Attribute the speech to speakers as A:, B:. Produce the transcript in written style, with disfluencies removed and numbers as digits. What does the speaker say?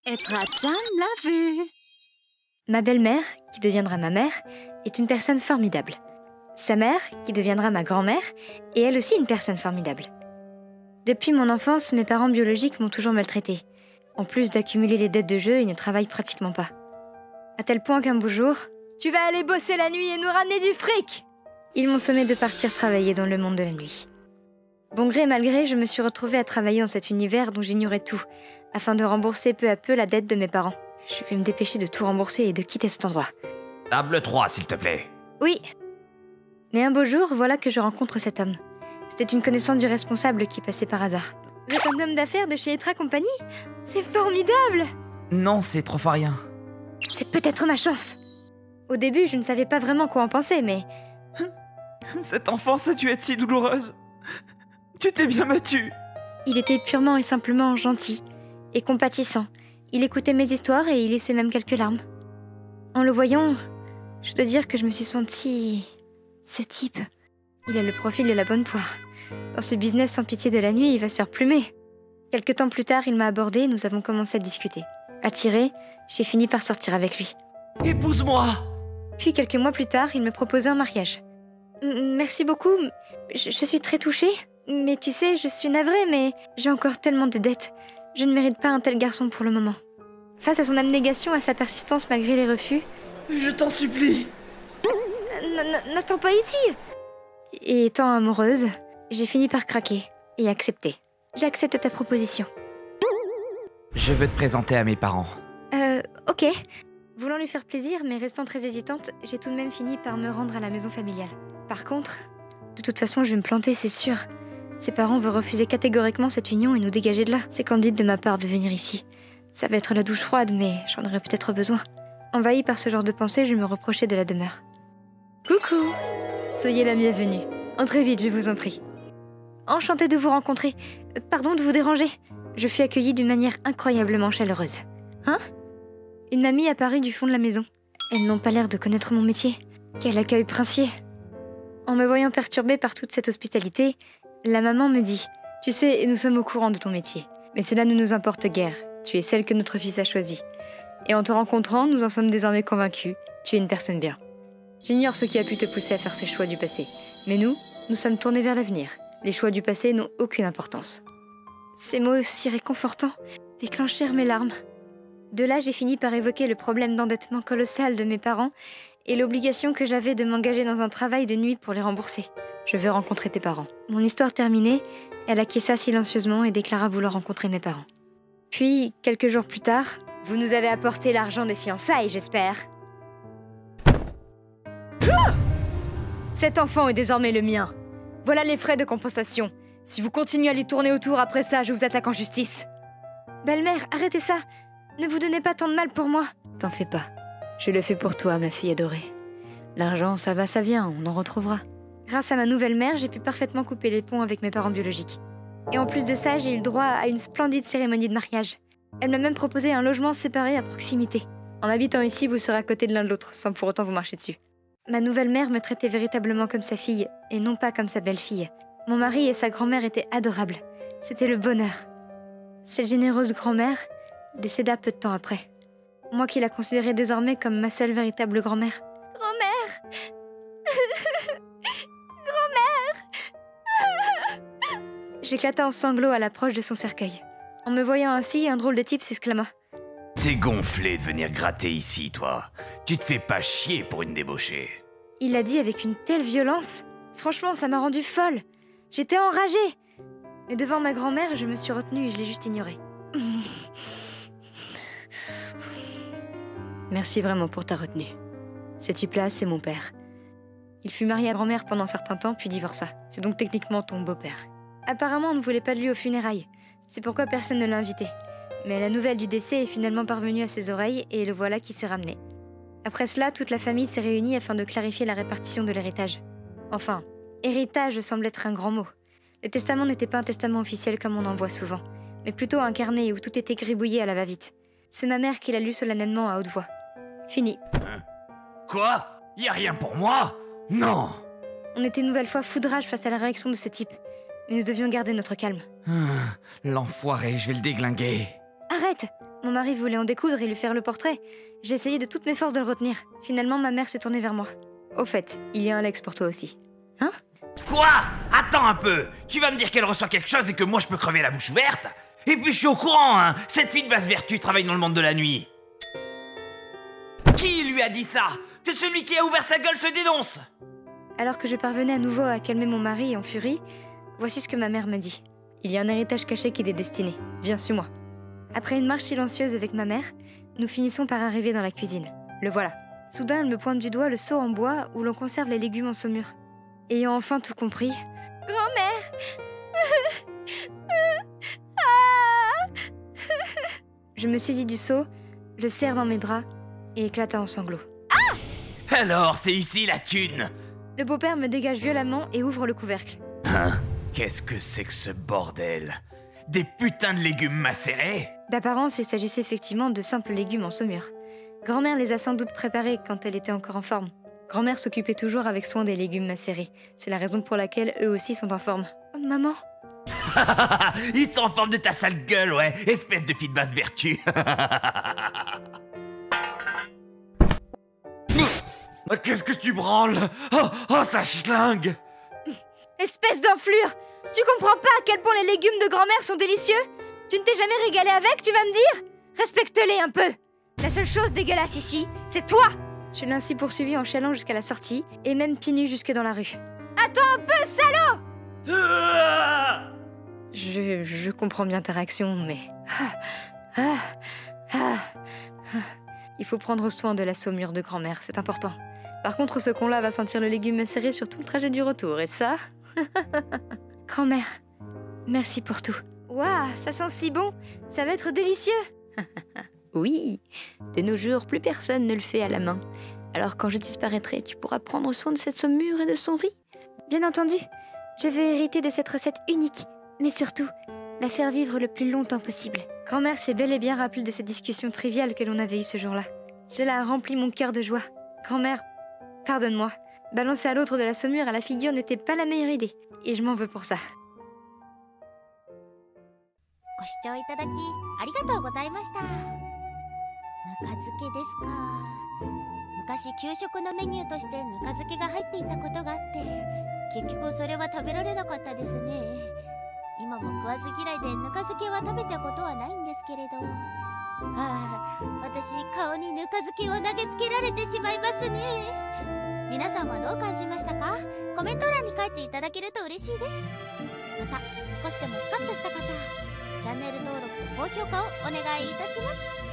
A: Etra-chan l'a vu.
B: Ma belle-mère, qui deviendra ma mère, est une personne formidable. Sa mère, qui deviendra ma grand-mère, est elle aussi une personne formidable. Depuis mon enfance, mes parents biologiques m'ont toujours maltraitée. En plus d'accumuler les dettes de jeu, ils ne travaillent pratiquement pas. À tel point qu'un beau jour,
A: Tu vas aller bosser la nuit et nous ramener du fric!
B: ils m'ont sommé de partir travailler dans le monde de la nuit. Bon gré mal gré, je me suis retrouvée à travailler dans cet univers dont j'ignorais tout, afin de rembourser peu à peu la dette de mes parents. Je vais me dépêcher de tout rembourser et de quitter cet endroit.
C: Table 3, s'il te plaît.
B: Oui. Mais un beau jour, voilà que je rencontre cet homme. C'était une connaissance du responsable qui passait par hasard. Vous êtes un homme d'affaires de chez Etra Company? C'est formidable!
C: Non, c'est trop fort rien.
B: C'est peut-être ma chance. Au début, je ne savais pas vraiment quoi en penser, mais...
C: Cette enfance a dû être si douloureuse. Tu t'es bien battu.
B: il était purement et simplement gentil et compatissant. Il écoutait mes histoires et il laissait même quelques larmes. En le voyant, je dois dire que je me suis sentie... Ce type, il a le profil de la bonne poire. Dans ce business sans pitié de la nuit, il va se faire plumer. Quelque temps plus tard, il m'a abordée et nous avons commencé à discuter. Attirée, j'ai fini par sortir avec lui.
C: Épouse-moi!
B: Puis quelques mois plus tard, il me proposait un mariage. Merci beaucoup, je suis très touchée. Mais tu sais, je suis navrée, mais j'ai encore tellement de dettes. Je ne mérite pas un tel garçon pour le moment. Face à son abnégation, à sa persistance malgré les refus...
C: Je t'en supplie!
B: N'attends pas ici! Et étant amoureuse, j'ai fini par craquer et accepter. J'accepte ta proposition.
C: Je veux te présenter à mes parents.
B: Ok. Voulant lui faire plaisir, mais restant très hésitante, j'ai tout de même fini par me rendre à la maison familiale. Par contre, de toute façon, je vais me planter, c'est sûr. Ses parents veulent refuser catégoriquement cette union et nous dégager de là. C'est candide de ma part de venir ici. Ça va être la douche froide, mais j'en aurais peut-être besoin. Envahie par ce genre de pensée, je me reprochais de la demeure. Coucou! Soyez la bienvenue. Entrez vite, je vous en prie. Enchantée de vous rencontrer. Pardon de vous déranger. Je fus accueillie d'une manière incroyablement chaleureuse. Hein? Une mamie apparut du fond de la maison. Elles n'ont pas l'air de connaître mon métier. Quel accueil princier! En me voyant perturbée par toute cette hospitalité, la maman me dit « Tu sais, nous sommes au courant de ton métier, mais cela ne nous importe guère. Tu es celle que notre fils a choisie. Et en te rencontrant, nous en sommes désormais convaincus. Tu es une personne bien. J'ignore ce qui a pu te pousser à faire ces choix du passé. Mais nous sommes tournés vers l'avenir. Les choix du passé n'ont aucune importance. » Ces mots si réconfortants déclenchèrent mes larmes. De là, j'ai fini par évoquer le problème d'endettement colossal de mes parents et l'obligation que j'avais de m'engager dans un travail de nuit pour les rembourser. Je veux rencontrer tes parents. Mon histoire terminée, elle acquiesça silencieusement et déclara vouloir rencontrer mes parents. Puis, quelques jours plus tard, vous nous avez apporté l'argent des fiançailles, j'espère. Cet enfant est désormais le mien. Voilà les frais de compensation. Si vous continuez à lui tourner autour après ça, je vous attaque en justice. Belle-mère, arrêtez ça. Ne vous donnez pas tant de mal pour moi. T'en fais pas. Je le fais pour toi, ma fille adorée. L'argent, ça va, ça vient, on en retrouvera. Grâce à ma nouvelle mère, j'ai pu parfaitement couper les ponts avec mes parents biologiques. Et en plus de ça, j'ai eu le droit à une splendide cérémonie de mariage. Elle m'a même proposé un logement séparé à proximité. En habitant ici, vous serez à côté de l'un de l'autre, sans pour autant vous marcher dessus. Ma nouvelle mère me traitait véritablement comme sa fille, et non pas comme sa belle-fille. Mon mari et sa grand-mère étaient adorables. C'était le bonheur. Cette généreuse grand-mère décéda peu de temps après. Moi qui la considérais désormais comme ma seule véritable grand-mère. Grand-mère! Grand-mère! J'éclata en sanglots à l'approche de son cercueil. En me voyant ainsi, un drôle de type s'exclama.
D: T'es gonflé de venir gratter ici, toi. Tu te fais pas chier pour une débauchée.
B: Il l'a dit avec une telle violence. Franchement, ça m'a rendue folle. J'étais enragée. Mais devant ma grand-mère, je me suis retenue et je l'ai juste ignorée. Merci vraiment pour ta retenue. Ce type-là, c'est mon père. Il fut marié à grand-mère pendant un certain temps, puis divorça. C'est donc techniquement ton beau-père. Apparemment, on ne voulait pas de lui aux funérailles. C'est pourquoi personne ne l'a invité. Mais la nouvelle du décès est finalement parvenue à ses oreilles et le voilà qui s'est ramené. Après cela, toute la famille s'est réunie afin de clarifier la répartition de l'héritage. Enfin, héritage semble être un grand mot. Le testament n'était pas un testament officiel comme on en voit souvent, mais plutôt un carnet où tout était gribouillé à la va-vite. C'est ma mère qui l'a lu solennellement à haute voix. Fini.
D: Quoi? Y a rien pour moi? Non!
B: On était une nouvelle fois foudrage face à la réaction de ce type, mais nous devions garder notre calme.
C: L'enfoiré, je vais le déglinguer.
B: Arrête! Mon mari voulait en découdre et lui faire le portrait. J'ai essayé de toutes mes forces de le retenir. Finalement, ma mère s'est tournée vers moi. Au fait, il y a un Lex pour toi aussi. Hein?
D: Quoi? Attends un peu. Tu vas me dire qu'elle reçoit quelque chose et que moi je peux crever la bouche ouverte? Et puis je suis au courant, hein. Cette fille de basse vertu travaille dans le monde de la nuit. Qui lui a dit ça? Que celui qui a ouvert sa gueule se dénonce!
B: Alors que je parvenais à nouveau à calmer mon mari en furie, voici ce que ma mère me dit. Il y a un héritage caché qui t'est destiné. Viens, suis-moi. Après une marche silencieuse avec ma mère, nous finissons par arriver dans la cuisine. Le voilà. Soudain, elle me pointe du doigt le seau en bois où l'on conserve les légumes en saumure. Ayant enfin tout compris... Grand-mère! Je me saisis du seau, le serre dans mes bras et éclata en sanglots.
D: Alors, c'est ici la thune!
B: Le beau-père me dégage violemment et ouvre le couvercle.
D: Hein? Qu'est-ce que c'est que ce bordel? Des putains de légumes macérés?
B: D'apparence, il s'agissait effectivement de simples légumes en saumure. Grand-mère les a sans doute préparés quand elle était encore en forme. Grand-mère s'occupait toujours avec soin des légumes macérés. C'est la raison pour laquelle eux aussi sont en forme. Oh, maman?
D: Ils sont en forme de ta sale gueule, ouais, espèce de fille de basse vertu. Qu'est-ce que tu branles? Oh, ça schlingue!
B: Espèce d'enflure! Tu comprends pas à quel point les légumes de grand-mère sont délicieux? Tu ne t'es jamais régalé avec, tu vas me dire? Respecte-les un peu! La seule chose dégueulasse ici, c'est toi! Je l'ai ainsi poursuivi en chialant jusqu'à la sortie, et même pieds nus jusque dans la rue. Attends un peu, salaud! Je comprends bien ta réaction, mais... Il faut prendre soin de la saumure de grand-mère, c'est important. Par contre, ce con-là va sentir le légume macéré sur tout le trajet du retour, et ça... Grand-mère, merci pour tout. Waouh, ça sent si bon! Ça va être délicieux! Oui, de nos jours, plus personne ne le fait à la main. Alors quand je disparaîtrai, tu pourras prendre soin de cette saumure et de son riz. Bien entendu, je vais hériter de cette recette unique, mais surtout, la faire vivre le plus longtemps possible. Grand-mère s'est bel et bien rappelée de cette discussion triviale que l'on avait eue ce jour-là. Cela a rempli mon cœur de joie. Grand-mère, pardonne-moi. Balancer à l'autre de la saumure à la figure n'était pas la meilleure idée, et je m'en veux pour ça.
E: ご視聴いただきありがとうございました。ぬか漬けですか。昔給食のメニューとしてぬか漬けが入っていたことがあって、結局それは食べられなかったですね。今も食わず嫌いでぬか漬けは食べたことはないんですけれど、私顔にぬか漬けを投げつけられてしまいますね。皆さんはどう感じましたか？コメント欄に書いていただけると嬉しいです。また少しでもスカッとした方、チャンネル登録と高評価をお願いいたします。